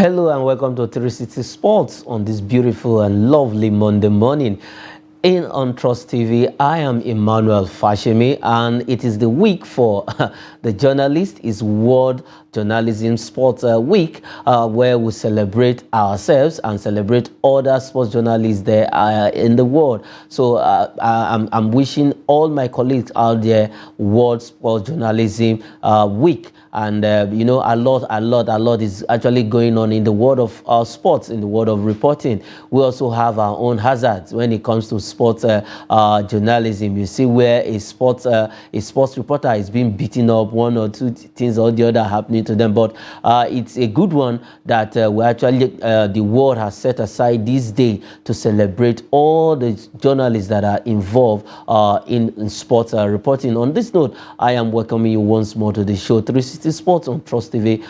Hello and welcome to 360 Sports on this beautiful and lovely Monday morning. In on Trust TV, I am Emmanuel Fashemi, and it is the week for the journalist. It's World Journalism Sports Week, where we celebrate ourselves and celebrate other sports journalists there in the world. So I'm wishing all my colleagues out there World Sports Journalism Week. And you know, a lot is actually going on in the world of sports, in the world of reporting. We also have our own hazards when it comes to sports journalism. You see where a sports reporter is being beaten up, one or two things or the other happening to them. But it's a good one that we actually the world has set aside this day to celebrate all the journalists that are involved in sports reporting. On this note, I am welcoming you once more to the show 360 Sports on Trust TV.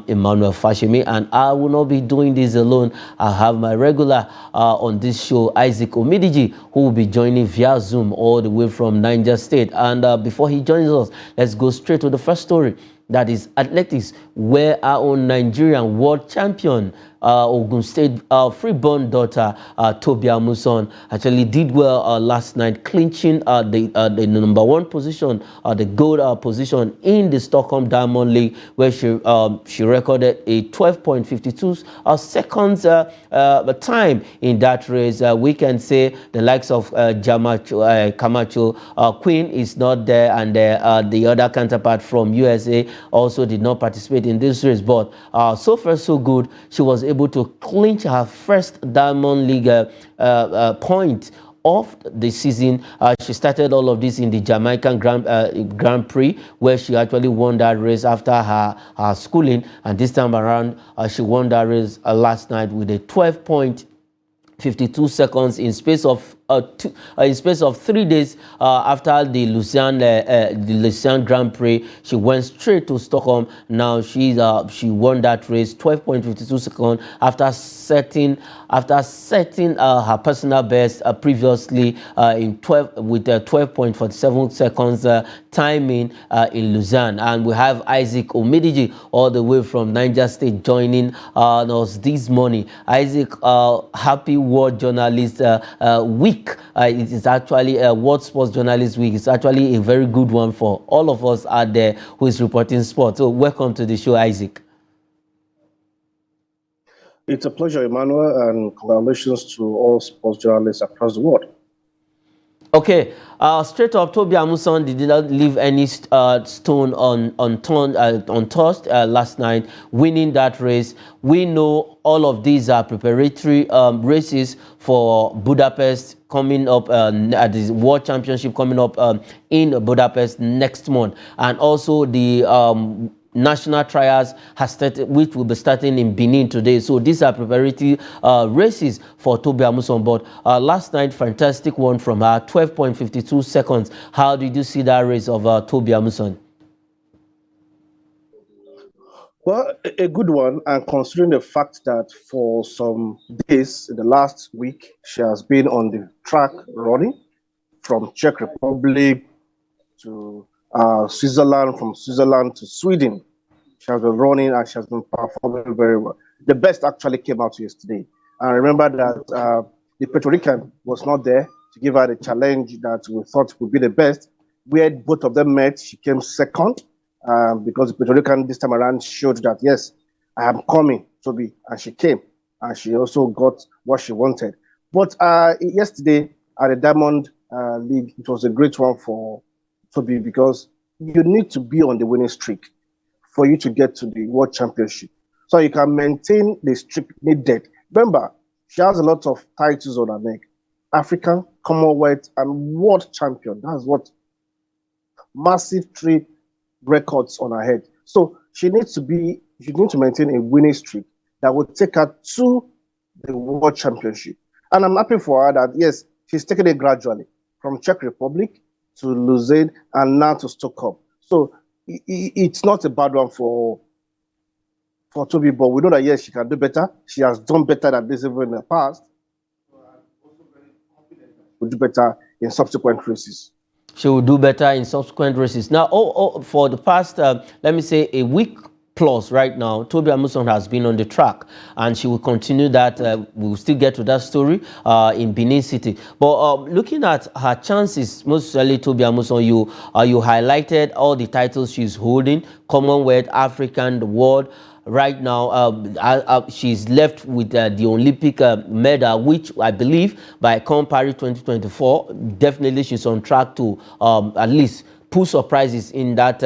Emmanuel Fashemi, and I will not be doing this alone. I have my regular on this show, Isaac Omidiji, who will be joining via Zoom all the way from Niger State. And before he joins us, let's go straight to the first story. That is athletics, where our own Nigerian world champion, Ogun State freeborn daughter, Toby Amusan, actually did well last night, clinching the number one position, the gold position in the Stockholm Diamond League, where she recorded a 12.52 seconds time in that race. We can say the likes of Camacho Queen is not there, and the other counterpart from USA also did not participate in this race. But so far so good. She was able to clinch her first Diamond League point of the season. She started all of this in the Jamaican Grand Prix, where she actually won that race after her schooling, and this time around she won that race last night with a 12.52 seconds in space of 3 days after the Lucerne Grand Prix. She went straight to Stockholm. Now she won that race 12.52 seconds after setting her personal best previously in 12.47 seconds timing in Lucerne. And we have Isaac Omidiji all the way from Niger State joining us this morning. Isaac, happy World Journalist Week. It is actually a World Sports Journalist Week. It's actually a very good one for all of us out there who is reporting sports. So welcome to the show, Isaac. It's a pleasure, Emmanuel, and congratulations to all sports journalists across the world. Okay, straight up, Toby Amusan did not leave any stone untouched last night, winning that race. We know all of these are preparatory races for Budapest coming up at the World Championship coming up in Budapest next month, and also the national trials has started, which will be starting in Benin today. So these are preparatory races for Toby Amusan. But last night, fantastic one from her, 12.52 seconds. How did you see that race of Toby Amusan? Well, a good one, and considering the fact that for some days in the last week, she has been on the track running from Czech Republic to Switzerland, from Switzerland to Sweden. She has been running and she has been performing very well. The best actually came out yesterday. And remember that the Puerto Rican was not there to give her the challenge that we thought would be the best. Where both of them met, she came second because the Puerto Rican this time around showed that, yes, I am coming, Toby, and she came. And she also got what she wanted. But yesterday at the Diamond League, it was a great one for Toby, because you need to be on the winning streak for you to get to the World Championship. So you can maintain the streak needed. Remember, she has a lot of titles on her neck. African, Commonwealth, and World Champion. That's what massive 3 records on her head. So she needs to maintain a winning streak that will take her to the World Championship. And I'm happy for her that, yes, she's taking it gradually from Czech Republic to Lucerne and now to Stockholm. So it's not a bad one for Toby, but we know that, yes, she can do better. She has done better than this even in the past. So I'm also very confident that she will do better in subsequent races. She will do better in subsequent races. Now, for the past, let me say, a week plus right now. Toby Amusan has been on the track, and she will continue that. We'll still get to that story in Benin City. But looking at her chances, most especially Toby Amusan, you highlighted all the titles she's holding: Commonwealth, African, the world. Right now, she's left with the Olympic medal, which I believe by Paris 2024, definitely she's on track to at least pull surprises in that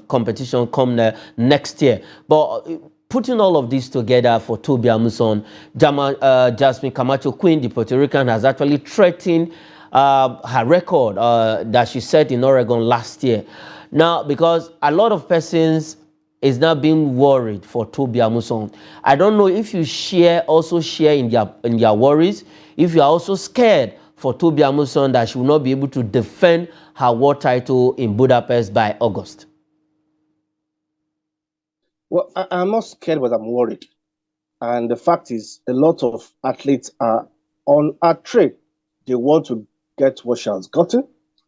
competition come next year. But putting all of this together for Toby Amusan, Jasmine Camacho Queen, the Puerto Rican, has actually threatened her record that she set in Oregon last year. Now, because a lot of persons is now being worried for Toby Amusan. I don't know if you also share in their worries, if you are also scared for Toby Amusan that she will not be able to defend her world title in Budapest by August. Well, I'm not scared, but I'm worried. And the fact is, a lot of athletes are on a trade. They want to get what she has gotten.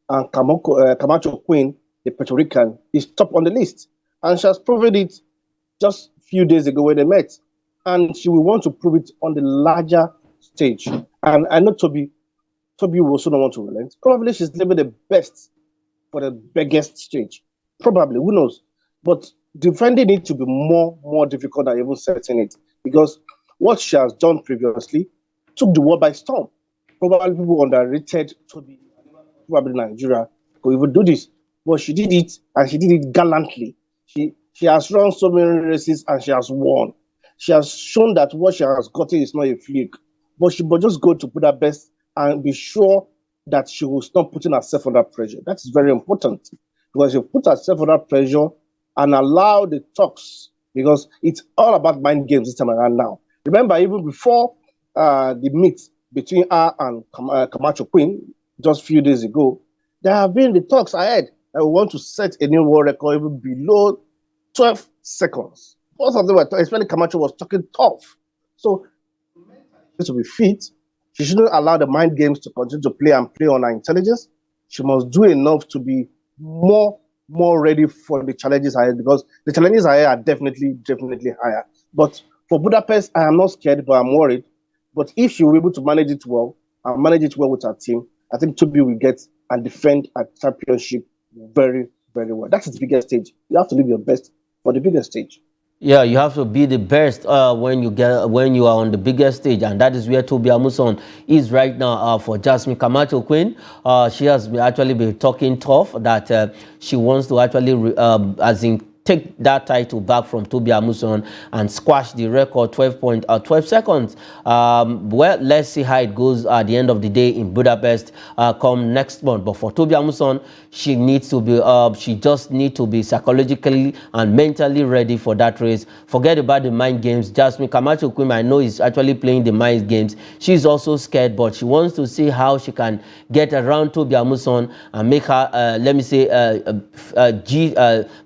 And Camacho Queen, the Puerto Rican, is top on the list. And she has proven it just a few days ago when they met. And she will want to prove it on the larger stage. And I know Toby will also not want to relent. Probably she's living the best for the biggest stage. Probably, who knows? But defending it to be more difficult than even setting it. Because what she has done previously took the world by storm. Probably people underrated Toby, probably Nigeria, could even do this. But she did it, and she did it gallantly. She has run so many races and she has won. She has shown that what she has gotten is not a fluke. But she will just go to Budapest and be sure that she will stop putting herself under pressure. That's very important. Because you put herself under pressure and allow the talks, because it's all about mind games this time around now. Remember, even before the meet between her and Camacho Queen, just a few days ago, there have been the talks ahead that we want to set a new world record even below 12 seconds. Both of them were, especially Camacho, was talking tough. So, to be fit, she shouldn't allow the mind games to continue to play on her intelligence. She must do enough to be more ready for the challenges ahead, because the challenges ahead are definitely higher. But for Budapest, I am not scared, but I'm worried. But if she will be able to manage it well and manage it well with her team, I think Toby will get and defend a championship very well. That's the biggest stage. You have to live your best for the biggest stage. Yeah, you have to be the best when you are on the biggest stage, and that is where Toby Amusan is right now. For Jasmine Camacho Queen, she has actually been talking tough that she wants to actually as in take that title back from Toby Amusan and squash the record 12 seconds. Well, let's see how it goes at the end of the day in Budapest come next month. But for Toby Amusan, she needs to be she just needs to be psychologically and mentally ready for that race. Forget about the mind games. Jasmine Camacho Queen, I know, is actually playing the mind games. She's also scared, but she wants to see how she can get around Toby Amusan and make her let me say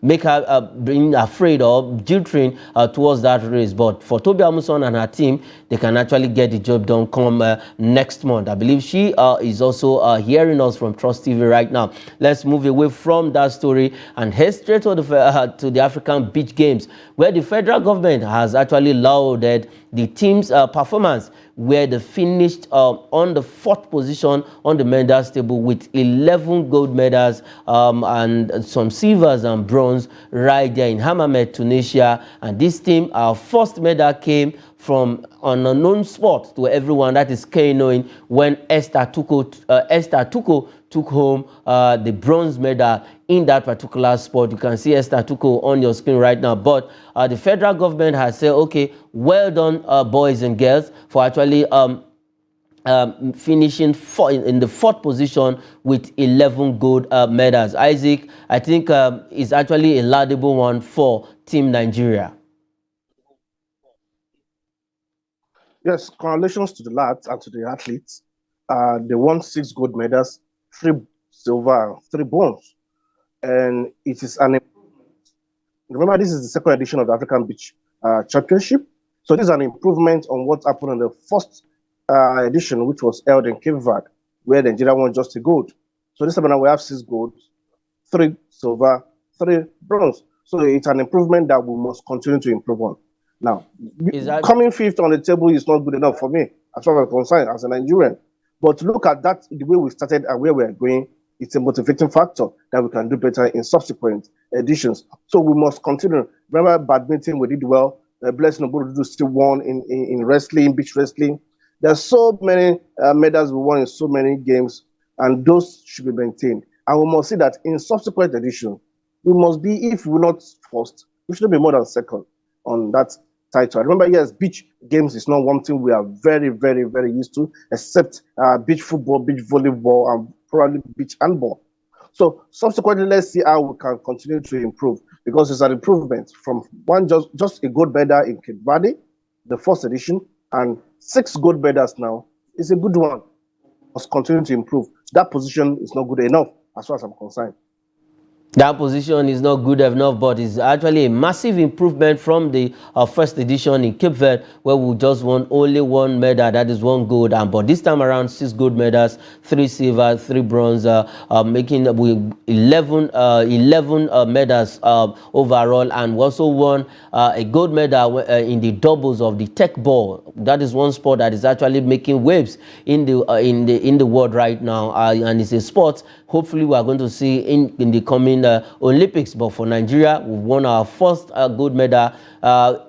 make her being afraid or jilting towards that race. But for Toby Amusan and her team, they can actually get the job done come next month. I believe she is also hearing us from Trust TV right now. Let's move away from that story and head straight to the African Beach Games, where the federal government has actually lauded the team's performance, where they finished on the 4th position on the medals table with 11 gold medals and some silvers and bronze right there in Hammamet, Tunisia. And this team, our first medal came from an unknown sport to everyone, that is canoeing, when Esther Tuko took home the bronze medal in that particular sport. You can see Esther Tuko on your screen right now. But the federal government has said, okay, well done, boys and girls, for actually finishing in the 4th position with 11 gold medals. Isaac, I think is actually a laudable one for Team Nigeria. Yes, congratulations to the lads and to the athletes. They won 6 gold medals, 3 silver, 3 bronze. And it is an improvement. Remember, this is the 2nd edition of the African Beach Championship. So this is an improvement on what happened in the 1st edition, which was held in Cape Verde, where Nigeria won just a gold. So this time now we have 6 gold, 3 silver, 3 bronze. So it's an improvement that we must continue to improve on. Now, That coming fifth on the table is not good enough for me, as far as I'm concerned, as a Nigerian. But look at that, the way we started and where we're going, it's a motivating factor that we can do better in subsequent editions. So we must continue. Remember, badminton, we did well. Blessing Obododo still won in wrestling, beach wrestling. There's so many medals we won in so many games, and those should be maintained. And we must see that in subsequent edition, we must be, if we're not first, we should be more than second on that title. Remember, yes, beach games is not one thing we are very, very, very used to, except beach football, beach volleyball, and probably beach handball. So subsequently, let's see how we can continue to improve, because it's an improvement from one just a gold medal in Cape Verde, the first edition, and 6 gold medals now. It's a good one. Must continue to improve. That position is not good enough as far as I'm concerned. That position is not good enough, but it's actually a massive improvement from the first edition in Cape Verde, where we just won only 1 medal, that is 1 gold, and but this time around 6 gold medals, 3 silver, 3 bronze, making 11 medals overall, and we also won a gold medal in the doubles of the tech ball. That is one sport that is actually making waves in the world right now, and it's a sport hopefully we are going to see in the coming Olympics. But for Nigeria, we won our first gold medal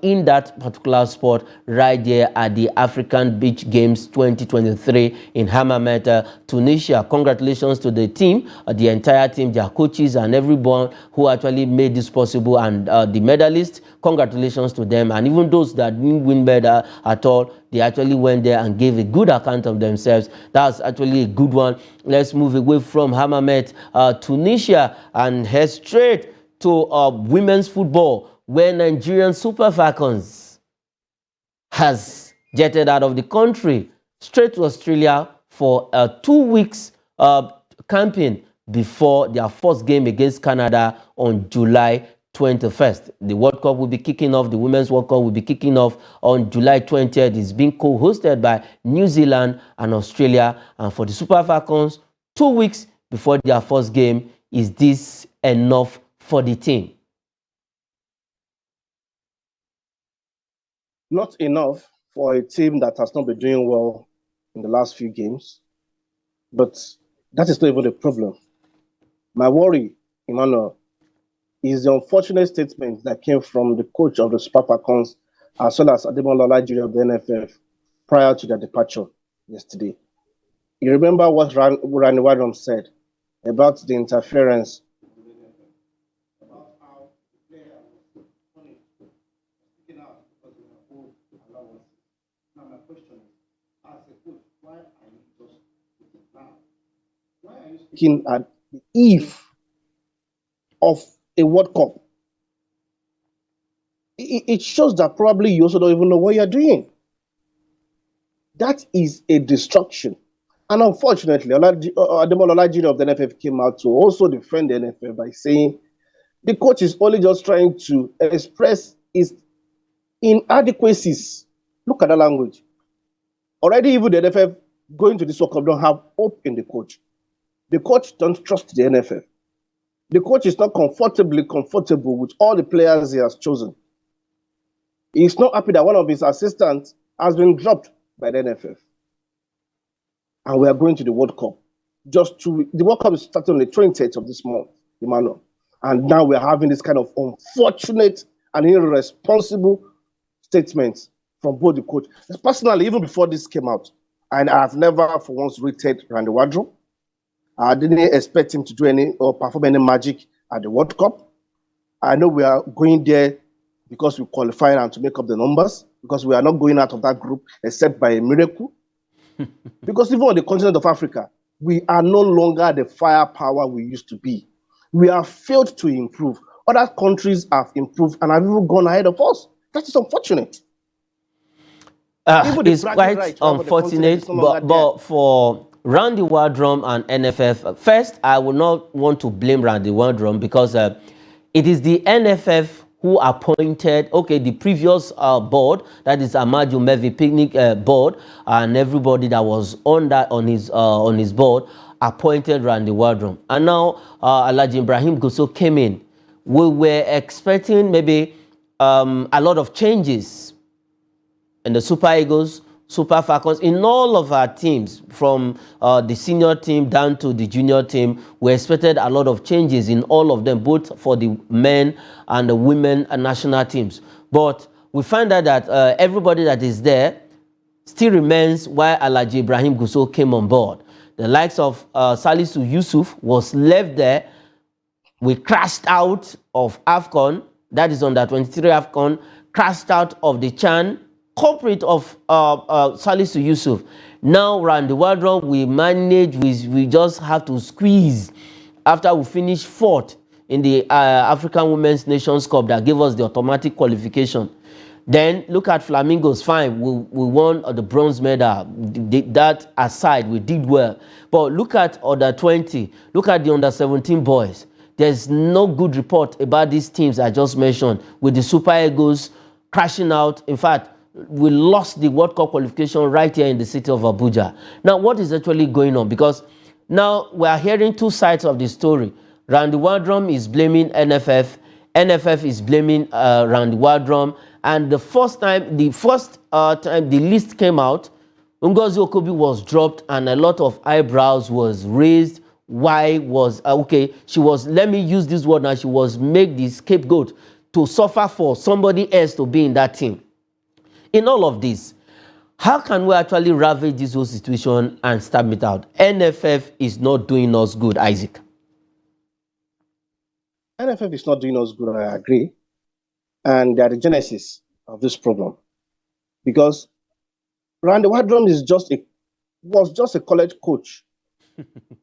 in that particular sport right there at the African Beach Games 2023 in Hammamet, Tunisia. Congratulations to the team, the entire team, their coaches, and everyone who actually made this possible, and the medalists. Congratulations to them, and even those that didn't win medal at all, they actually went there and gave a good account of themselves. That's actually a good one. Let's move away from Hammamet, Tunisia, and head straight to women's football, where Nigerian Super Falcons has jetted out of the country straight to Australia for 2 weeks camping before their first game against Canada on July 21st. The World Cup will be kicking off. The Women's World Cup will be kicking off on July 20th. It's being co-hosted by New Zealand and Australia. And for the Super Falcons, 2 weeks before their first game, is this enough for the team? Not enough for a team that has not been doing well in the last few games. But that is not even the problem. My worry, Emmanuel, is the unfortunate statement that came from the coach of the Super Falcons, as well as Ademola Olajire of the NFF, prior to their departure yesterday. You remember what Randy Wadham said about the interference, about how the player was speaking out because they were all allowances. Now my question is, as a coach, why are you just speaking now? Why are you speaking at the eve of a World Cup? It shows that probably you also don't even know what you're doing. That is a distraction. And unfortunately, Ademola Olajire of the NFF came out to also defend the NFF by saying the coach is only just trying to express his inadequacies. Look at the language. Already even the NFF going to this World Cup don't have hope in the coach. The coach don't trust the NFF. The coach is not comfortable with all the players he has chosen. He's not happy that one of his assistants has been dropped by the NFF. And we are going to the World Cup. The World Cup is starting on the 28th of this month, Emmanuel. And now we're having this kind of unfortunate and irresponsible statements from both the coach. Personally, even before this came out, and I've never for once rated Randy Wadham. I didn't expect him to do any or perform any magic at the World Cup. I know we are going there because we qualified and to make up the numbers, because we are not going out of that group except by a miracle. Because even on the continent of Africa, we are no longer the firepower we used to be. We have failed to improve. Other countries have improved and have even gone ahead of us. That is unfortunate. It's quite unfortunate, but for Randy Wadham and NFF, first, I will not want to blame Randy Wadham, because it is the NFF who appointed, the previous board, that is Amaju Mevi Picnic board, and everybody that was on his board appointed Randy Wadham. And now Alhaji Ibrahim Gusso came in we were expecting maybe a lot of changes in the Super Eagles, Super Falcons, in all of our teams, from the senior team down to the junior team. We expected a lot of changes in all of them, both for the men and the women national teams. But we find out that everybody that is there still remains while Alhaji Ibrahim Gusau came on board. The likes of Salisu Yusuf was left there. We crashed out of AFCON, that is under 23 AFCON, crashed out of the CHAN, corporate of Salisu Yusuf. Now around the world run, we manage, we just have to squeeze after we finish fourth in the African Women's Nations Cup that gave us the automatic qualification. Then look at Flamingos, fine, we won the bronze medal. That aside, we did well. But look at under 20, look at the under 17 boys. There's no good report about these teams I just mentioned, with the Super Eagles crashing out. In fact, we lost the World Cup qualification right here in the city of Abuja. Now, what is actually going on? Because now we are hearing two sides of the story. Randy Wardrum is blaming NFF. NFF is blaming Randy Wardrum. And the first time the list came out, Ngozi Okobi was dropped and a lot of eyebrows was raised. Why was, okay, she was, let me use this word now, she was made the scapegoat to suffer for somebody else to be in that team. In all of this, how can we actually ravage this whole situation and stamp it out? NFF is not doing us good, Isaac. NFF is not doing us good, I agree. And they are the genesis of this problem. Because Randy Wardrum was just a college coach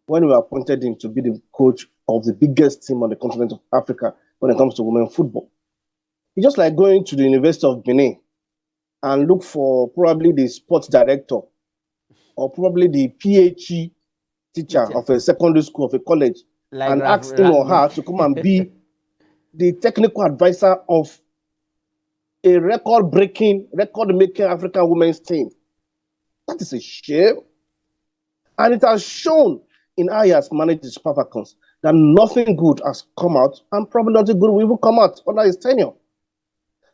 when we appointed him to be the coach of the biggest team on the continent of Africa when it comes to women football. It's just like going to the University of Benin and look for probably the sports director or probably the PhD teacher of a secondary school, of a college, like, and ask him or her to come and be the technical advisor of a record-making African women's team. That is a shame. And it has shown in how he has managed the Super Falcons that nothing good has come out, and probably nothing good will even come out under his tenure.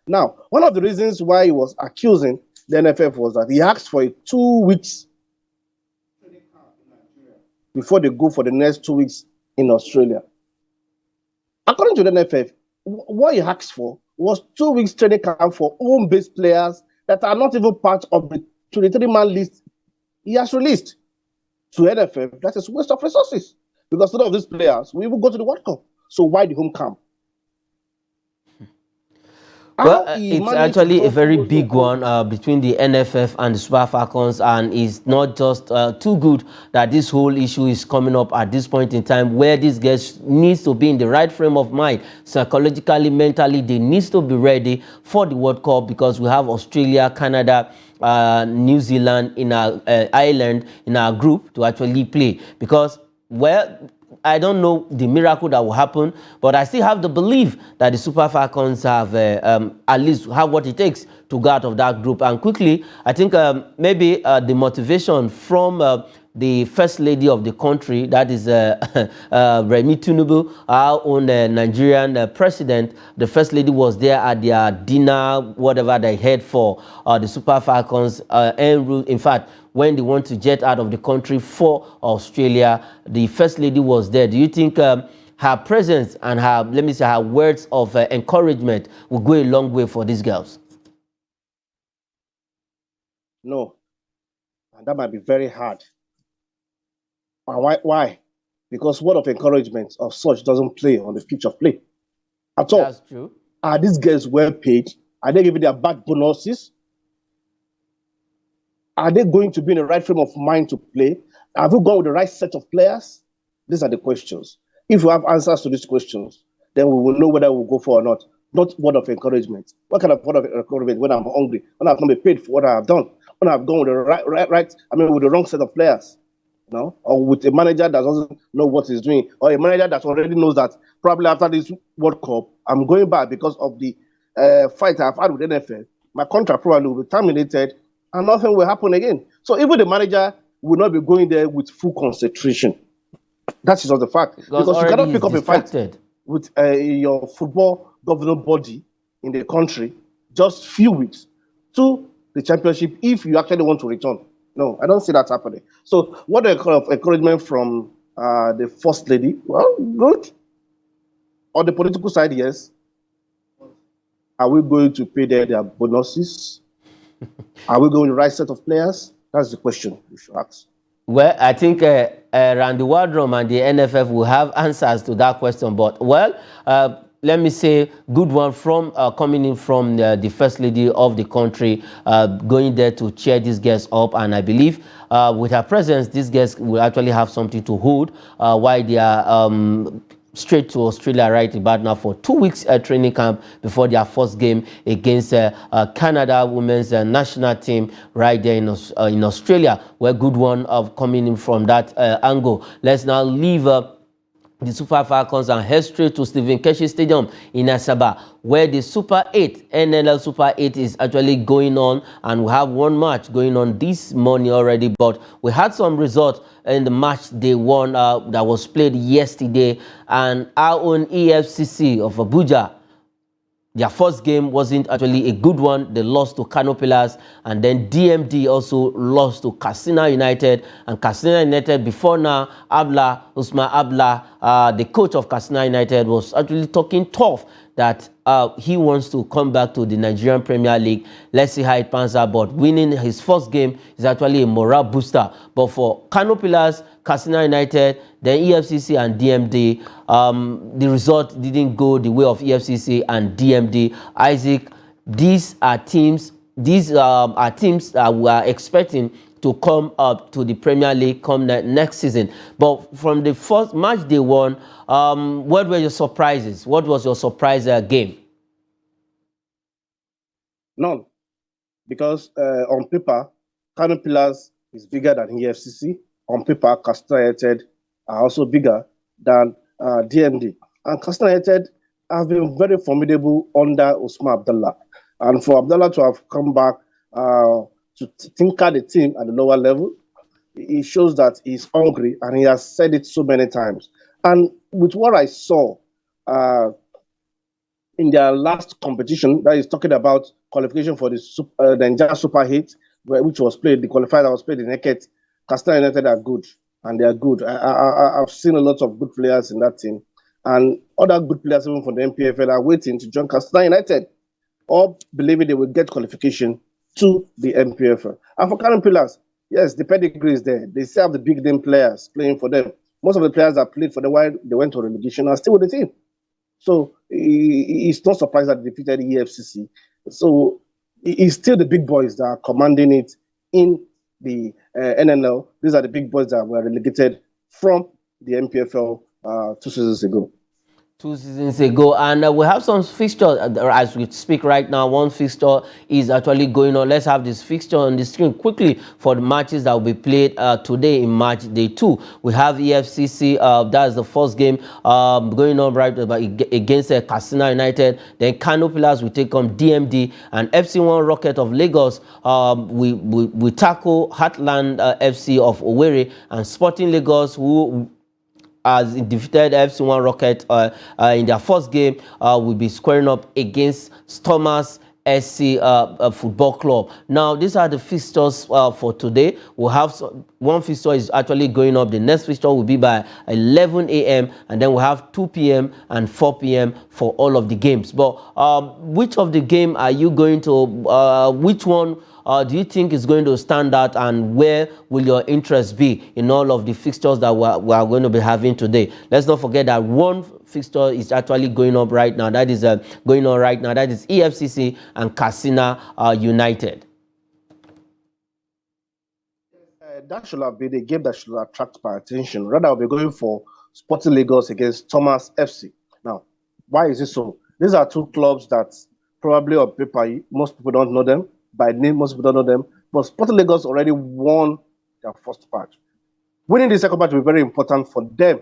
Now, one of the reasons why he was accusing the NFF was that he asked for a 2 weeks before they go for the next 2 weeks in Australia. According to the NFF, what he asked for was 2 weeks training camp for home-based players that are not even part of the 23-man list he has released. To NFF, that is waste of resources, because none of these players will even go to the World Cup. So why the home camp? Well, it's actually a very big one between the NFF and the Super Falcons, and it's not just too good that this whole issue is coming up at this point in time, where these guys needs to be in the right frame of mind, psychologically, mentally. They need to be ready for the World Cup, because we have Australia, Canada, New Zealand in our island, in our group, to actually play. Because, well, I don't know the miracle that will happen, but I still have the belief that the Super Falcons have at least have what it takes to go out of that group. And quickly, I think maybe the motivation from the first lady of the country, that is Remi Tinubu, our own Nigerian president. The first lady was there at their dinner, whatever they had for the Super Falcons. In fact, when they want to jet out of the country for Australia, the first lady was there. Do you think her presence and her, let me say, her words of encouragement will go a long way for these girls? No, and that might be very hard. And why? Because word of encouragement of such doesn't play on the pitch of play at all. That's true. Are these girls well paid? Are they giving their bad bonuses? Are they going to be in the right frame of mind to play? Have you gone with the right set of players? These are the questions. If you have answers to these questions, then we will know whether we'll go for or not. Not word of encouragement. What kind of word of encouragement when I'm hungry, when I've not been paid for what I have done, when I've gone with the wrong set of players? No, or with a manager that doesn't know what he's doing, or a manager that already knows that probably after this World Cup, I'm going back because of the fight I've had with NFL. My contract probably will be terminated, and nothing will happen again. So even the manager will not be going there with full concentration. That is not the fact, because you cannot pick up a fight. with your football governing body in the country just few weeks to the championship if you actually want to return. No, I don't see that happening. So, what a kind of encouragement from the first lady? Well, good. On the political side, yes. Are we going to pay their bonuses? Are we going to the right set of players? That's the question you should ask. Well, I think Randy Wardrum and the NFF will have answers to that question. But, well, let me say, good one from coming in from the First Lady of the country, going there to cheer these girls up. And I believe with her presence, these girls will actually have something to hold while they are straight to Australia right about now for 2 weeks training camp before their first game against Canada women's national team right there in Australia. Well, good one of coming in from that angle. Let's now leave the Super Falcons and head straight to Stephen Keshi Stadium in Asaba, where the Super 8, NNL Super 8 is actually going on, and we have one match going on this morning already, but we had some results in the match day one that was played yesterday, and our own EFCC of Abuja, their first game wasn't actually a good one. They lost to Kano Pillars, and then DMD also lost to Katsina United. And Katsina United, before now, Usman Abla, the coach of Katsina United, was actually talking tough that he wants to come back to the Nigerian Premier League. Let's see how it pans out. But winning his first game is actually a morale booster. But for Kano Pillars, Katsina United, then EFCC and DMD, the result didn't go the way of EFCC and DMD. Isaac, these are teams that we are expecting to come up to the Premier League come next season. But from the first match they won, what were your surprises? What was your surprise game? None. Because on paper, Kano Pillars is bigger than EFCC. On paper, Katsina United are also bigger than DMD. And Katsina United have been very formidable under Usman Abdallah. And for Abdallah to have come back to tinker the team at the lower level, it shows that he's hungry, and he has said it so many times. And with what I saw in their last competition, that is talking about qualification for the Nigeria Super 8, which was played, the qualifier that was played in Eket, Katsina United are good, and they are good. I've seen a lot of good players in that team, and other good players even from the MPFL are waiting to join Katsina United, or believing they will get qualification to the MPFL. And for Kano Pillars, yes, the pedigree is there. They still have the big name players playing for them. Most of the players that played for them while they went to relegation are still with the team. So it's not surprised that they defeated the EFCC. So it's still the big boys that are commanding it in the NNL. These are the big boys that were relegated from the MPFL 2 seasons ago. 2 seasons ago, and we have some fixture as we speak right now. One fixture is actually going on. Let's have this fixture on the screen quickly for the matches that will be played today in match day 2. We have EFCC, that's the first game going on right against Katsina United. Then Kano Pillars will take on DMD, and FC1 Rocket of Lagos we tackle Heartland FC of Owerri, and Sporting Lagos, who as defeated FC1 Rocket in their first game, will be squaring up against Thomas SC Football Club. Now, these are the fixtures for today. We'll have one fixture is actually going up. The next fixture will be by 11 a.m. and then we'll have 2 p.m. and 4 p.m. for all of the games. But which of the game are you going to? Which one do you think is going to stand out, and where will your interest be in all of the fixtures that we are going to be having today? Let's not forget that one fixture is actually going up right now. That is going on right now. That is EFCC and Katsina United. That should have been a game that should attract my attention. Rather, I'll be going for Sporting Lagos against Thomas FC. Now, why is it so? These are two clubs that probably on paper, most people don't know them. By name, most people don't know them. But Sporting Lagos already won their first match. Winning the second match will be very important for them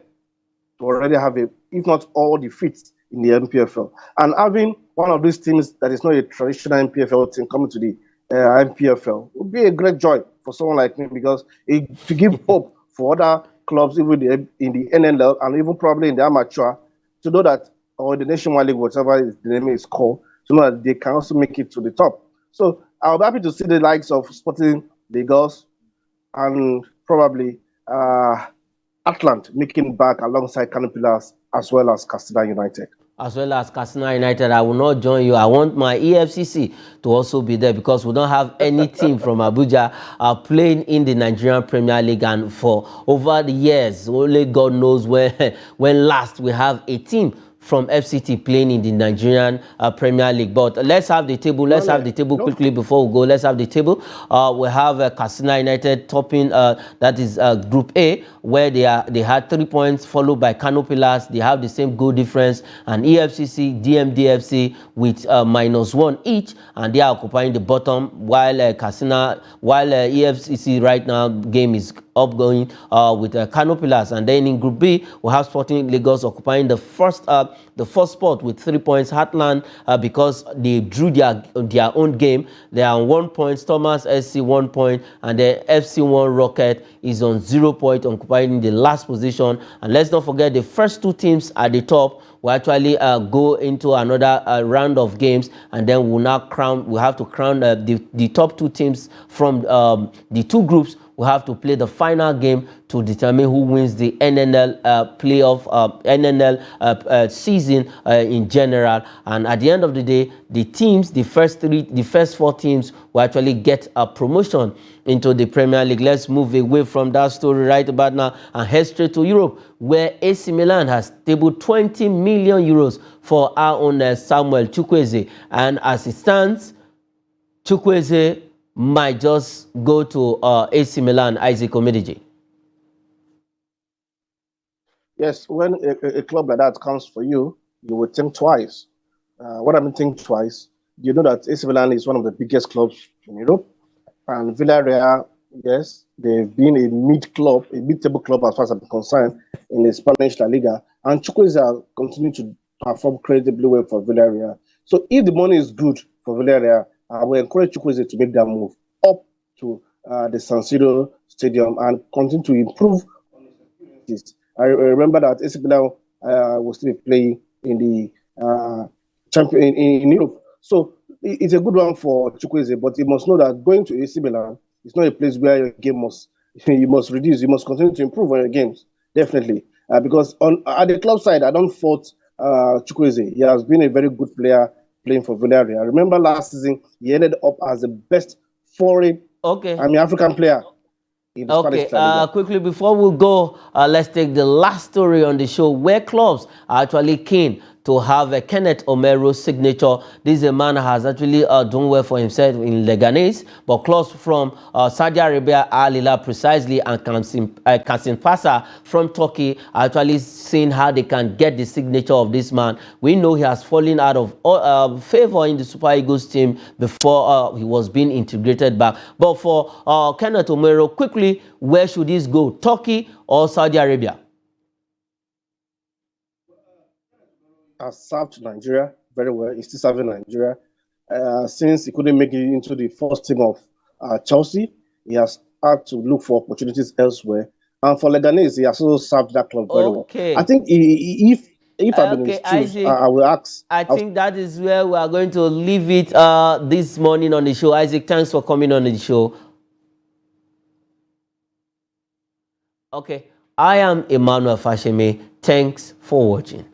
to already have if not all, defeats in the MPFL. And having one of these teams that is not a traditional MPFL team coming to the MPFL would be a great joy for someone like me, because to give hope for other clubs, even in the NNL and even probably in the amateur, to know that, or the Nationwide League, whatever the name is called, to know that they can also make it to the top. So I'll be happy to see the likes of Sporting Lagos and probably Atlant making back alongside Canopilas as well as Castilla United. As well as Katsina United. I will not join you. I want my EFCC to also be there because we don't have any team from Abuja playing in the Nigerian Premier League, and for over the years, only God knows when last we have a team from FCT playing in the Nigerian Premier League. But let's have the table. Let's have the table quickly before we go. Let's have the table. We have Katsina United topping. That is Group A, where they had 3 points, followed by Kano Pillars. They have the same goal difference, and EFCC, DMDFC with -1 each, and they are occupying the bottom, while EFCC right now game is upgoing with Kano Pillars. And then in Group B, we have Sporting Lagos occupying the first spot with 3 points. Heartland, because they drew their own game, they are on 1 point. Thomas SC 1 point, and the FC1 Rocket is on 0 point, occupying the last position. And let's not forget the first two teams at the top will actually go into another round of games, and then we'll have to crown the top two teams from the two groups. We have to play the final game to determine who wins the NNL playoff, NNL season in general. And at the end of the day, the first four teams will actually get a promotion into the Premier League. Let's move away from that story right about now and head straight to Europe, where AC Milan has tabled 20 million euros for our own Samuel Chukwueze. And as it stands, Chukwueze might just go to AC Milan. Isaac Omidiji. Yes, when a club like that comes for you, you would think twice. What I mean think twice, you know that AC Milan is one of the biggest clubs in Europe, and Villarreal, yes, they've been a mid-table club as far as I'm concerned in the Spanish La Liga, and Chukwueze continue to perform credibly well for Villarreal. So if the money is good for Villarreal, I will encourage Chukwueze to make that move up to the San Siro Stadium and continue to improve on his experiences. I remember that AC Milan was still playing in the champion in Europe. So it's a good one for Chukwueze, but you must know that going to AC Milan is not a place where your game you must reduce. You must continue to improve on your games, definitely. Because at the club side, I don't fault Chukwueze. He has been a very good player playing for Villarreal. I remember last season, he ended up as the best foreign, African player in the Spanish La Liga. Quickly before we go, let's take the last story on the show, where clubs are actually keen to have a Kenneth Omeru's signature. This is a man who has actually done well for himself in Leganés, but clubs from Saudi Arabia, Al Hilal precisely, and Kasim Pasa from Turkey are actually seeing how they can get the signature of this man. We know he has fallen out of favor in the Super Eagles team before he was being integrated back. But for Kenneth Omeru, quickly, where should this go? Turkey or Saudi Arabia? Has served Nigeria very well. He's still serving Nigeria. Since he couldn't make it into the first team of Chelsea, he has had to look for opportunities elsewhere. And for Leganés, he has also served that club very well. I think if I've been in his shoes, I will ask. I think that is where we are going to leave it this morning on the show. Isaac, thanks for coming on the show. Okay, I am Emmanuel Fashemi. Thanks for watching.